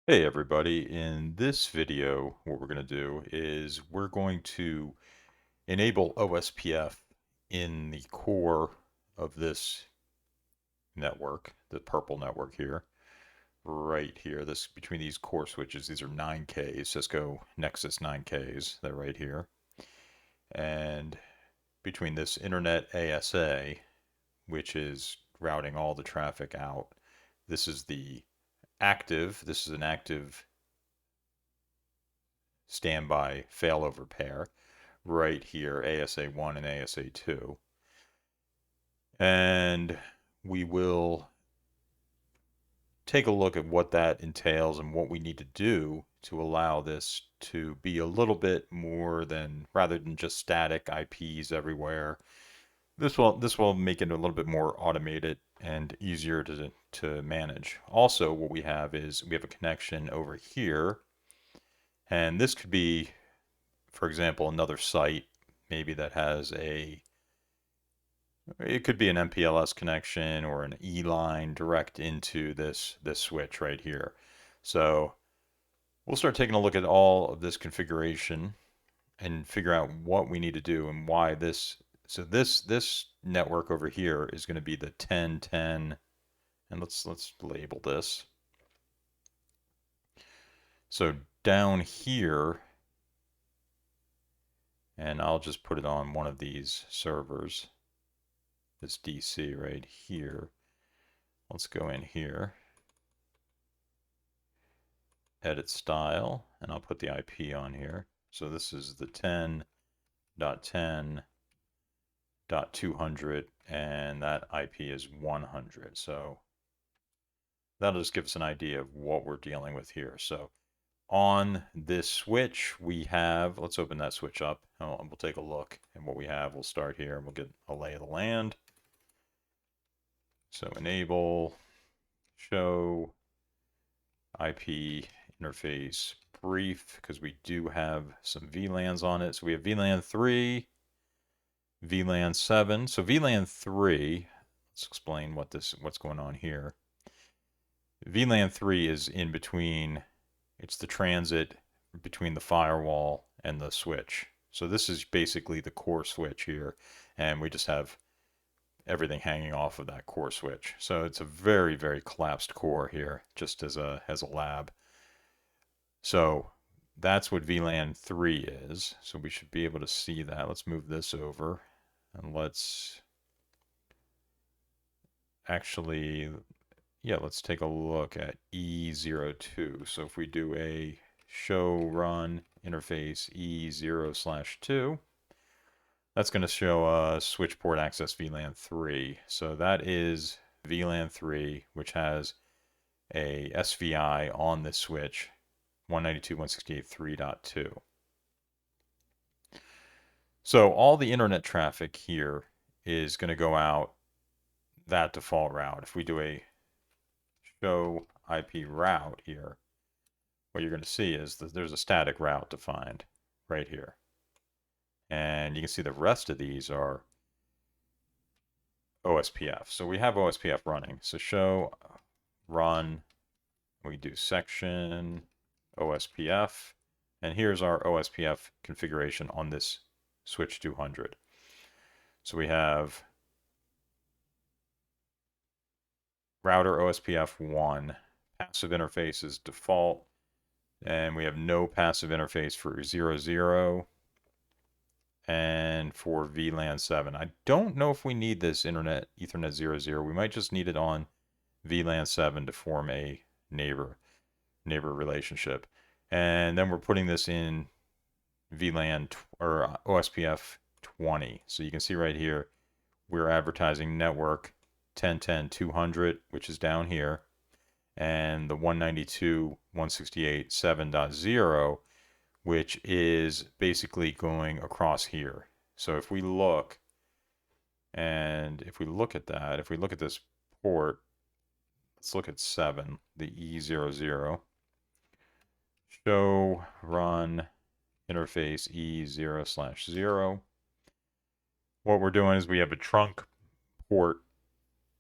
Hey everybody, in this video what we're going to do is we're going to enable OSPF in the core of this network, the purple network here, right here, this between these core switches. These are 9Ks, Cisco Nexus 9Ks, they're right here. And between this Internet ASA, which is routing all the traffic out, this is an active standby failover pair right here, ASA1 and ASA2. And we will take a look at what that entails and what we need to do to allow this to be a little bit more than, rather than just static IPs everywhere. This will make it a little bit more automated and easier to manage. Also, what we have is we have a connection over here, and this could be, for example, another site maybe that has it could be an MPLS connection or an E line direct into this switch right here. So we'll start taking a look at all of this configuration and figure out what we need to do and why this. So this network over here is going to be the 1010, and let's label this. So down here, and I'll just put it on one of these servers, this DC right here. Let's go in here, edit style, and I'll put the IP on here. So this is the 10.10.200, and that IP is 100. So that'll just give us an idea of what we're dealing with here. So on this switch, we have, let's open that switch up, and we'll take a look at what we have. We'll start here, and we'll get a lay of the land. So enable, show, IP interface brief, because we do have some VLANs on it. So we have VLAN 3, VLAN 7. So VLAN 3, let's explain what's going on here. VLAN 3 is in between, it's the transit between the firewall and the switch. So this is basically the core switch here, and we just have everything hanging off of that core switch. So it's a very, very collapsed core here, just as a lab. So that's what VLAN 3 is. So we should be able to see that. Let's move this over, and let's actually, let's take a look at E02. So if we do a show run interface E0/2, that's going to show switch port access VLAN 3. So that is VLAN 3, which has a SVI on this switch, 192.168.3.2. So all the internet traffic here is going to go out that default route. If we do a show IP route here, what you're going to see is that there's a static route defined right here. And you can see the rest of these are OSPF. So we have OSPF running. So show run, we do section OSPF, and here's our OSPF configuration on this switch 200. So we have router OSPF 1, passive interface is default, and we have no passive interface for 00 and for VLAN 7. I don't know if we need this Ethernet 00. We might just need it on VLAN 7 to form a neighbor relationship. And then we're putting this in VLAN or OSPF 20. So you can see right here, we're advertising network 10.10.200, which is down here, and the 192.168.7.0, which is basically going across here. So if we look, and if we look at that, if we look at this port, let's look at 7, the E00. Show run interface E0/0. What we're doing is we have a trunk port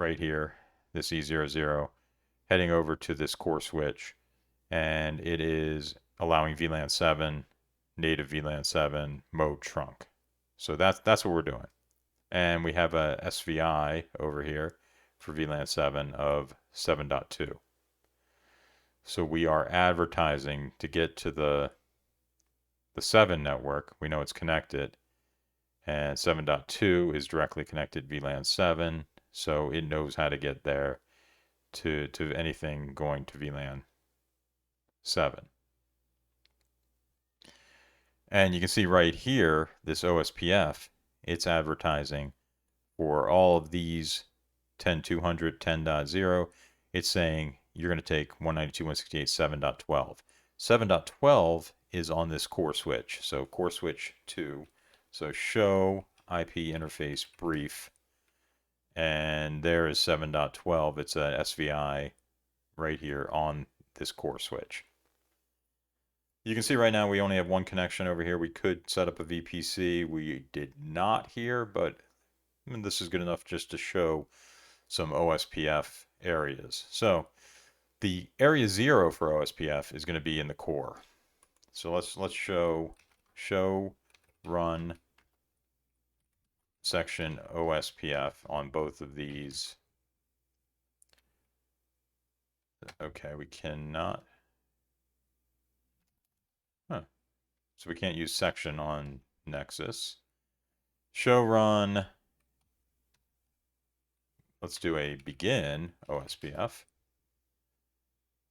right here, this E00, heading over to this core switch. and it is allowing VLAN 7, native VLAN 7 mode trunk. So that's what we're doing. And we have a SVI over here for VLAN 7 of 7.2. So we are advertising to get to the 7 network. We know it's connected, and 7.2 is directly connected VLAN 7, so it knows how to get there to anything going to VLAN 7. And you can see right here, this OSPF, it's advertising for all of these 10.200, 10.0. It's saying you're going to take 192.168, 7.12. 7.12 is on this core switch. So core switch 2. So show IP interface brief. And there is 7.12. It's a SVI right here on this core switch. You can see right now we only have one connection over here. We could set up a VPC. We did not here, but this is good enough just to show some OSPF areas. So the area 0 for OSPF is going to be in the core. So let's show run section OSPF on both of these. Okay, we cannot. So we can't use section on Nexus. Show run. Let's do a begin OSPF. Let's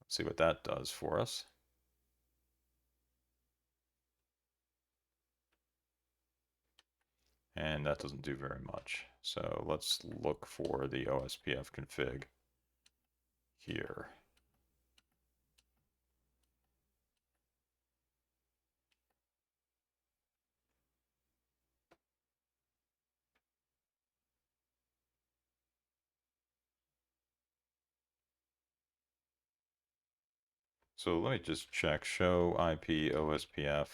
see what that does for us. And that doesn't do very much. So let's look for the OSPF config here. So let me just check show IP OSPF.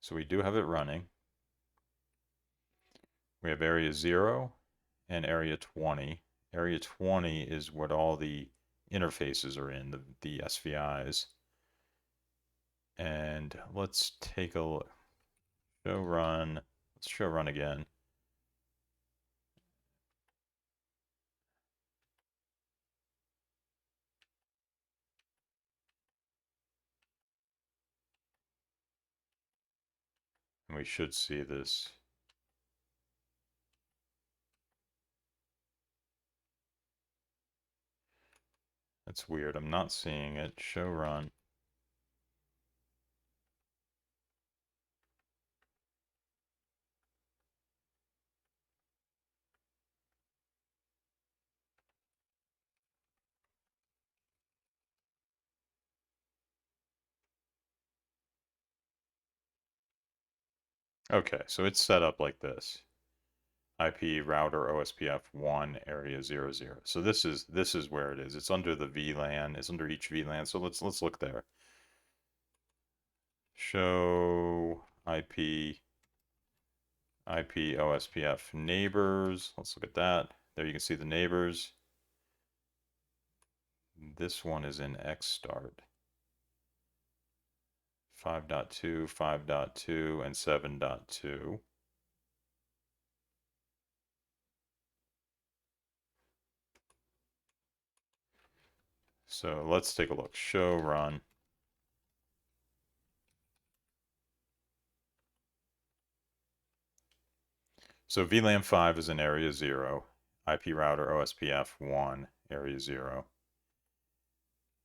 So we do have it running. We have area 0 and area 20. Area 20 is what all the interfaces are in, the SVIs. And let's take a look. Show run. Let's show run again. And we should see this. That's weird. I'm not seeing it. Show run. Okay, so it's set up like this. IP router OSPF 1 area 00. So this is where it is. It's under the VLAN. It's under each VLAN. So let's look there. Show IP OSPF neighbors. Let's look at that. There you can see the neighbors. This one is in Xstart. 5.2, 5.2, and 7.2. So let's take a look. Show run. So VLAN 5 is in area 0. IP router OSPF 1, area 0.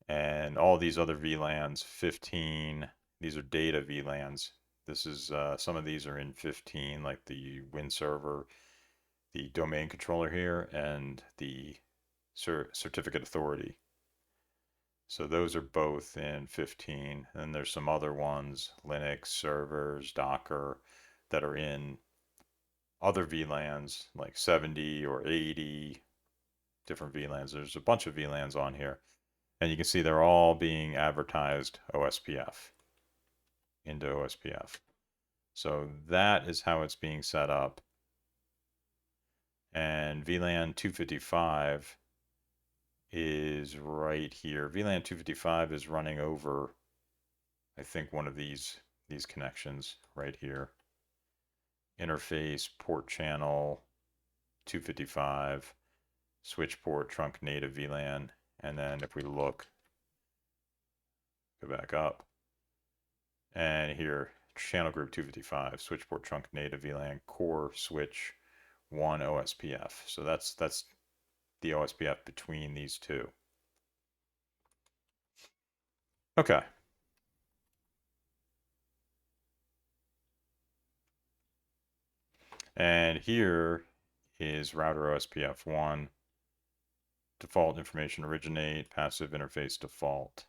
And all these other VLANs, 15, these are data VLANs. This is, some of these are in 15, like the Win server, the domain controller here, and the certificate authority. So those are both in 15. And there's some other ones, Linux servers, Docker, that are in other VLANs, like 70 or 80 different VLANs. There's a bunch of VLANs on here. And you can see they're all being advertised OSPF into OSPF. So that is how it's being set up. And VLAN 255 is right here. VLAN 255 is running over, I think, one of these connections right here. Interface, port channel, 255, switch port, trunk native VLAN, and then if we look, go back up, and here, channel group 255, switch port, trunk native VLAN, core switch 1 OSPF. So that's the OSPF between these two. Okay. And here is router OSPF 1, default information originate, passive interface default.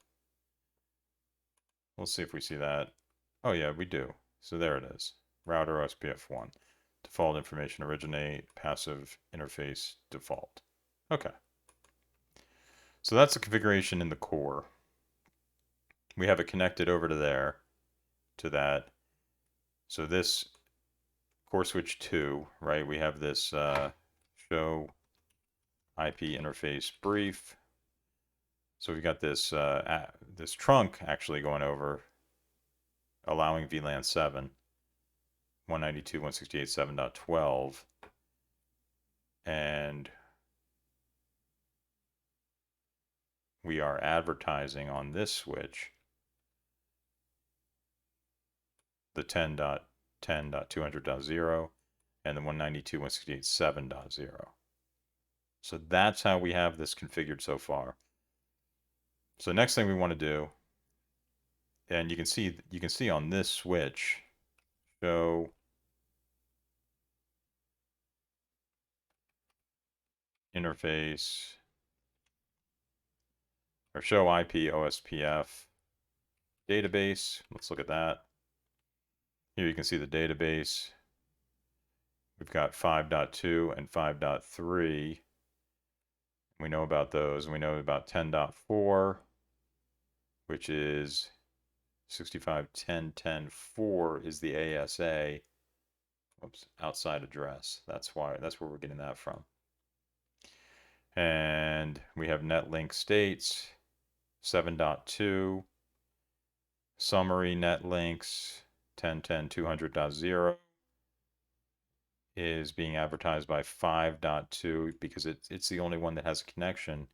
We'll see if we see that. Oh yeah, we do. So there it is. Router OSPF 1, default information originate, passive interface default. Okay. So that's the configuration in the core. We have it connected over to there, to that. So this core switch 2, right? We have this show IP interface brief. So we've got this this trunk actually going over, allowing VLAN 7, 192.168.7.12, and we are advertising on this switch the 10.10.200.0 and the 192.168.7.0. So that's how we have this configured so far. So the next thing we want to do, and you can see on this switch, show interface, or show IP OSPF database. Let's look at that. Here you can see the database. We've got 5.2 and 5.3. We know about those. We know about 10.4, which is 65.10.10.4 is the ASA. Oops, outside address. That's where we're getting that from. And we have netlink states, 7.2, summary netlinks, 10.10.200.0 is being advertised by 5.2 because it's the only one that has a connection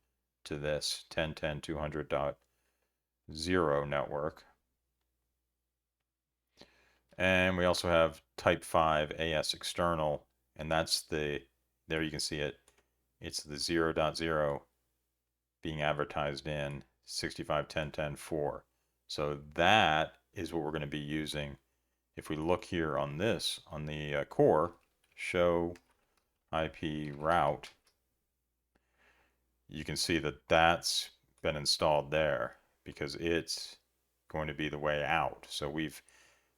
to this 10.10.200.0 network. And we also have type 5 AS external, and that's there you can see it. It's the 0.0 being advertised in 65.10.10.4. So that is what we're going to be using. If we look here on this, on the core, show IP route, you can see that that's been installed there because it's going to be the way out. So we've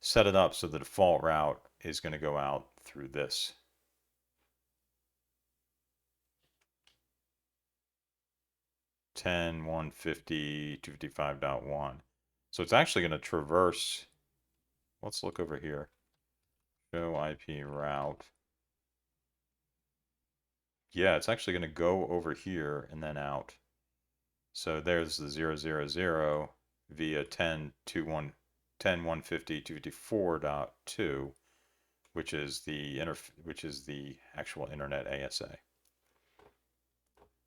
set it up so the default route is going to go out through this. .10, 150, 255.1. So it's actually going to traverse. Let's look over here. Show IP route. Yeah, it's actually going to go over here and then out. So there's the 000 via 10.150.254.2, which is the actual internet ASA.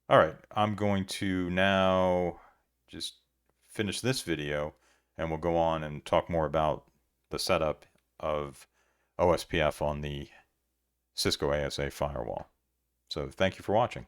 All right, I'm going to now just finish this video and we'll go on and talk more about the setup of OSPF on the Cisco ASA firewall. So thank you for watching.